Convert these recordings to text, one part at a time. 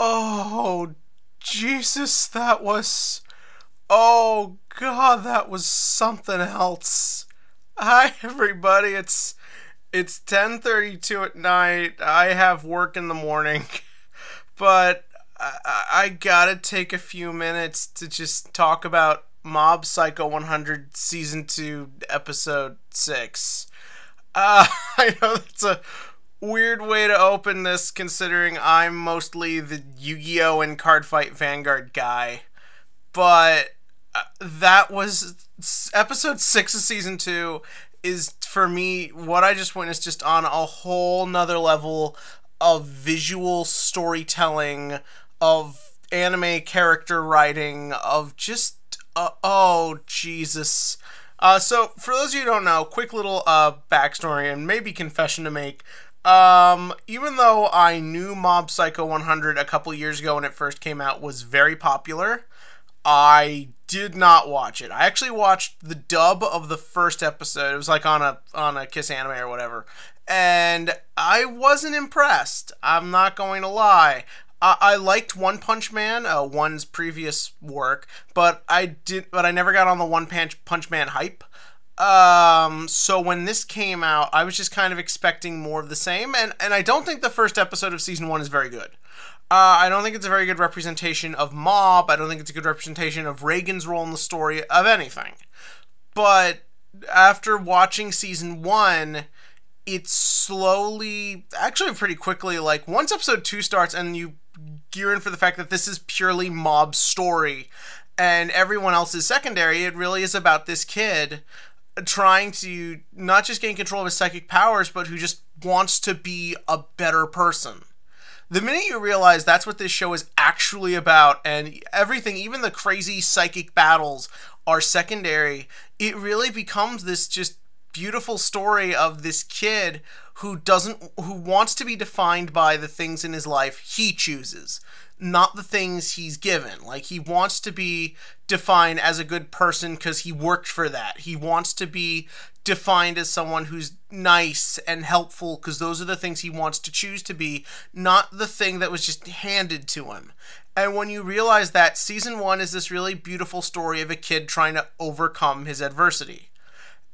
Oh, Jesus, that was... Oh, God, that was something else. Hi, everybody, it's 10:32 at night. I have work in the morning, but I gotta take a few minutes to just talk about Mob Psycho 100 Season 2, Episode 6. I know that's a weird way to open this, considering I'm mostly the Yu-Gi-Oh! And Cardfight Vanguard guy. But that was... Episode 6 of Season 2 is, for me, what I just witnessed just on a whole nother level of visual storytelling, of anime character writing, of just... oh, Jesus... So, for those of you who don't know, quick little backstory and maybe confession to make. Even though I knew Mob Psycho 100 a couple years ago when it first came out was very popular, I did not watch it. I actually watched the dub of the first episode. It was like on a Kiss Anime or whatever. And I wasn't impressed. I'm not going to lie. I liked One Punch Man, One's previous work, but I never got on the One Punch Man hype. So when this came out, I was just kind of expecting more of the same, and I don't think the first episode of Season 1 is very good. I don't think it's a very good representation of Mob. I don't think it's a good representation of Reigen's role in the story, of anything. But after watching Season 1, it's slowly, actually pretty quickly, like, once Episode 2 starts and you gear in for the fact that this is purely Mob's story and everyone else is secondary, it really is about this kid trying to not just gain control of his psychic powers, but who just wants to be a better person. The minute you realize that's what this show is actually about, and everything, even the crazy psychic battles, are secondary, it really becomes this just beautiful story of this kid who wants to be defined by the things in his life he chooses, not the things he's given. Like, he wants to be defined as a good person because he worked for that. He wants to be defined as someone who's nice and helpful because those are the things he wants to choose to be, not the thing that was just handed to him. And when you realize that, Season 1 is this really beautiful story of a kid trying to overcome his adversity.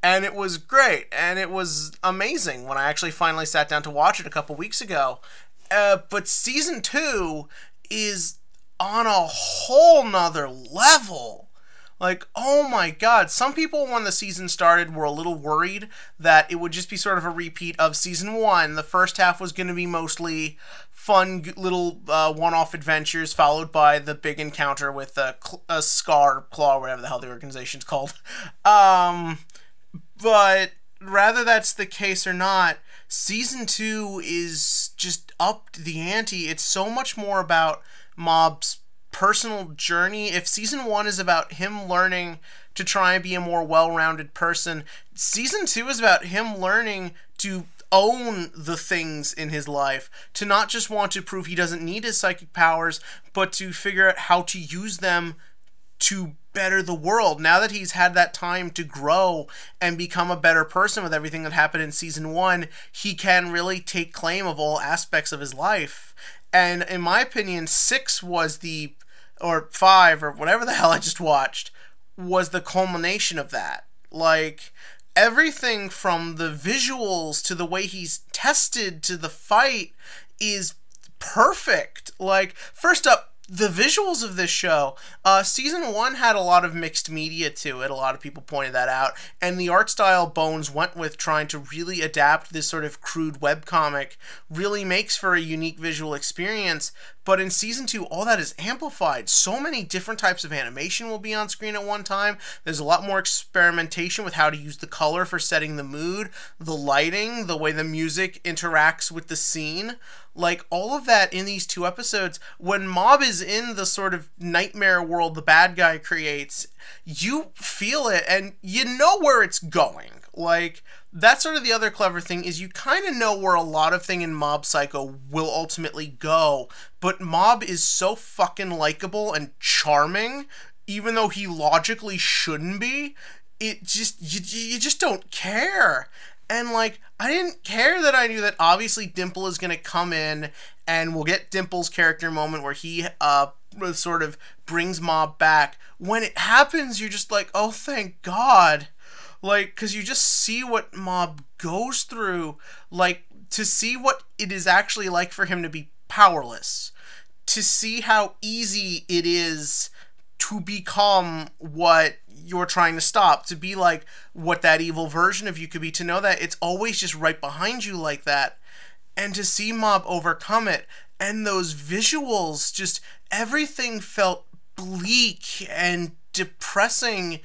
And it was great, and it was amazing when I actually finally sat down to watch it a couple weeks ago. But Season 2 is on a whole nother level. Like, oh my god, some people when the season started were a little worried that it would just be sort of a repeat of Season 1. The first half was going to be mostly fun little one-off adventures, followed by the big encounter with a Scar, Claw, whatever the hell the organization's called. But rather that's the case or not, Season 2 is just upped the ante. It's so much more about Mob's personal journey. If Season 1 is about him learning to try and be a more well-rounded person, Season 2 is about him learning to own the things in his life, to not just want to prove he doesn't need his psychic powers, but to figure out how to use them to better the world. Now that he's had that time to grow and become a better person with everything that happened in Season 1, he can really take claim of all aspects of his life. And in my opinion, 6 was or 5, or whatever the hell I just watched, was the culmination of that. Like, everything from the visuals to the way he's tested to the fight is perfect. Like, first up, the visuals of this show, Season 1 had a lot of mixed media to it. A lot of people pointed that out. And the art style Bones went with, trying to really adapt this sort of crude webcomic, really makes for a unique visual experience. But in Season 2, all that is amplified. So many different types of animation will be on screen at one time. There's a lot more experimentation with how to use the color for setting the mood, the lighting, the way the music interacts with the scene. Like, all of that in these 2 episodes, when Mob is in the sort of nightmare world the bad guy creates, you feel it and you know where it's going. Like, that's sort of the other clever thing, is you kind of know where a lot of thing in Mob Psycho will ultimately go, but Mob is so fucking likable and charming, even though he logically shouldn't be. It just, you just don't care. And, like, I didn't care that I knew that obviously Dimple is going to come in, and we'll get Dimple's character moment where he sort of brings Mob back. When it happens, you're just like, oh, thank God. Like, because you just see what Mob goes through. Like, to see what it is actually like for him to be powerless. To see how easy it is to become what you're trying to stop, to be like what that evil version of you could be, to know that it's always just right behind you like that, and to see Mob overcome it, and those visuals, just everything felt bleak and depressing,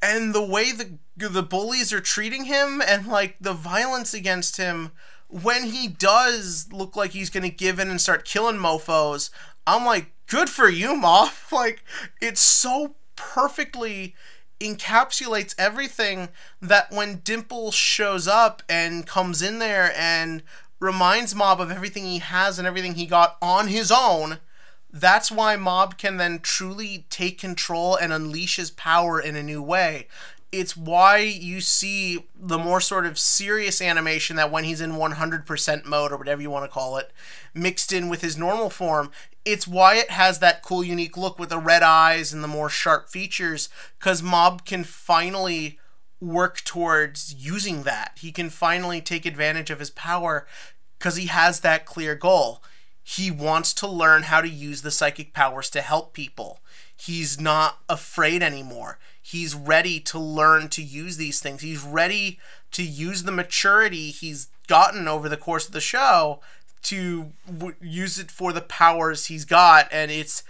and the way the bullies are treating him, and like the violence against him, when he does look like he's gonna give in and start killing mofos, I'm like, good for you, Mob. Like, it so perfectly encapsulates everything that when Dimple shows up and comes in there and reminds Mob of everything he has and everything he got on his own, that's why Mob can then truly take control and unleash his power in a new way. It's why you see the more sort of serious animation that when he's in 100% mode, or whatever you want to call it, mixed in with his normal form. It's why it has that cool, unique look with the red eyes and the more sharp features, because Mob can finally work towards using that. He can finally take advantage of his power because he has that clear goal. He wants to learn how to use the psychic powers to help people. He's not afraid anymore. He's ready to learn to use these things. He's ready to use the maturity he's gotten over the course of the show to use it for the powers he's got. And it's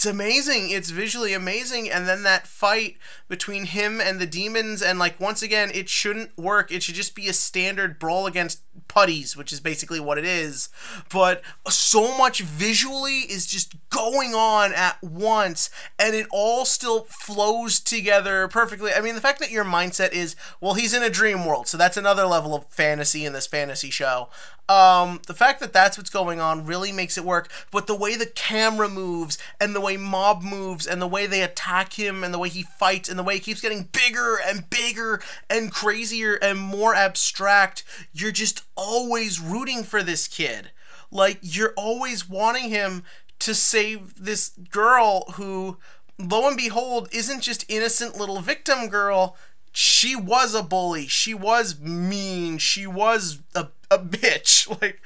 amazing. It's visually amazing. And then that fight between him and the demons, and like, once again, it shouldn't work. It should just be a standard brawl against putties, which is basically what it is. But so much visually is just going on at once, and it all still flows together perfectly. I mean, the fact that your mindset is, well, he's in a dream world, so that's another level of fantasy in this fantasy show. The fact that that's what's going on really makes it work, but the way the camera moves, and the way Mob moves, and the way they attack him, and the way he fights, and the way he keeps getting bigger and bigger and crazier and more abstract, you're just always rooting for this kid. Like, you're always wanting him to save this girl who, lo and behold, isn't just innocent little victim girl. She was a bully. She was mean. She was a bitch. Like,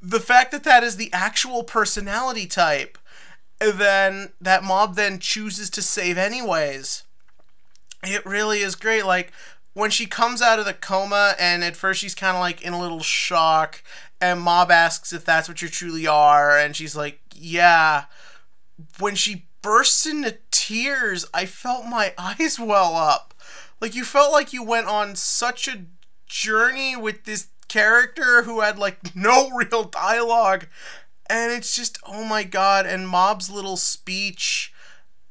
the fact that that is the actual personality type, then that Mob then chooses to save anyways, it really is great. Like, when she comes out of the coma, and at first she's kind of like in a little shock, and Mob asks if that's what you truly are, and she's like, yeah. When she bursts into tears, I felt my eyes well up. Like, you felt like you went on such a journey with this character who had like no real dialogue, and it's just, oh my God. And Mob's little speech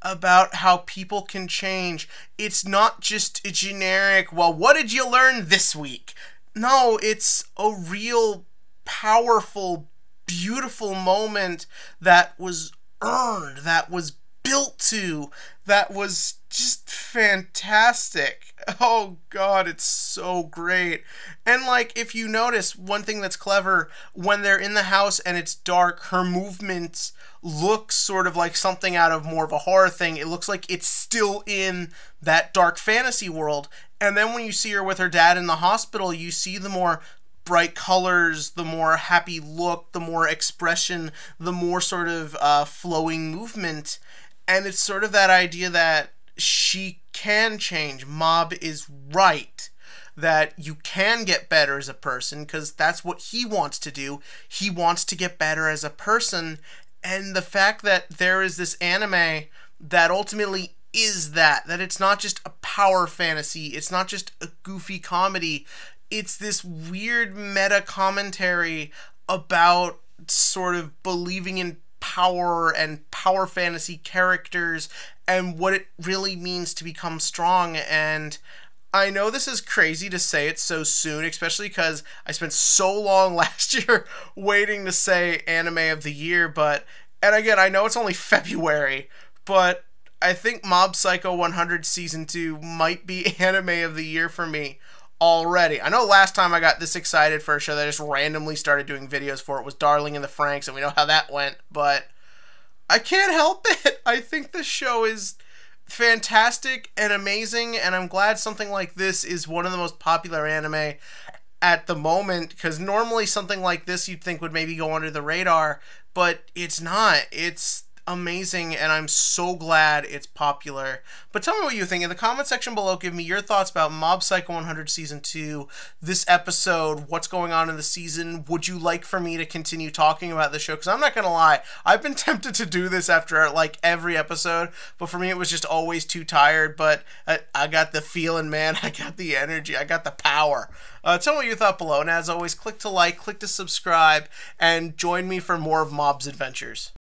about how people can change, it's not just a generic, well, what did you learn this week? No, it's a real powerful, beautiful moment that was earned, that was built to, that was just fantastic. Oh God, it's so great. And like, if you notice, one thing that's clever, when they're in the house and it's dark, her movement looks sort of like something out of more of a horror thing. It looks like it's still in that dark fantasy world. And then when you see her with her dad in the hospital, you see the more bright colors, the more happy look, the more expression, the more sort of flowing movement. And it's sort of that idea that she can change. Mob is right. That you can get better as a person, because that's what he wants to do. He wants to get better as a person. And the fact that there is this anime that ultimately is that it's not just a power fantasy, it's not just a goofy comedy, it's this weird meta commentary about sort of believing in power and power fantasy characters and what it really means to become strong. And I know this is crazy to say it so soon, especially because I spent so long last year waiting to say anime of the year, and again, I know it's only February, but I think Mob Psycho 100 Season 2 might be anime of the year for me. already. I know last time I got this excited for a show that I just randomly started doing videos for it was Darling in the Franxx, and we know how that went, but I can't help it. I think this show is fantastic and amazing, and I'm glad something like this is one of the most popular anime at the moment, because normally something like this you'd think would maybe go under the radar, but it's not. It's amazing, and I'm so glad it's popular. But tell me what you think in the comment section below. Give me your thoughts about Mob Psycho 100 Season 2, this episode, what's going on in the season. Would you like for me to continue talking about the show? Because I'm not going to lie, I've been tempted to do this after like every episode, but for me it was just always too tired. But I got the feeling, man. I got the energy. I got the power. Tell me what you thought below, and as always, click to like, click to subscribe, and join me for more of Mob's adventures.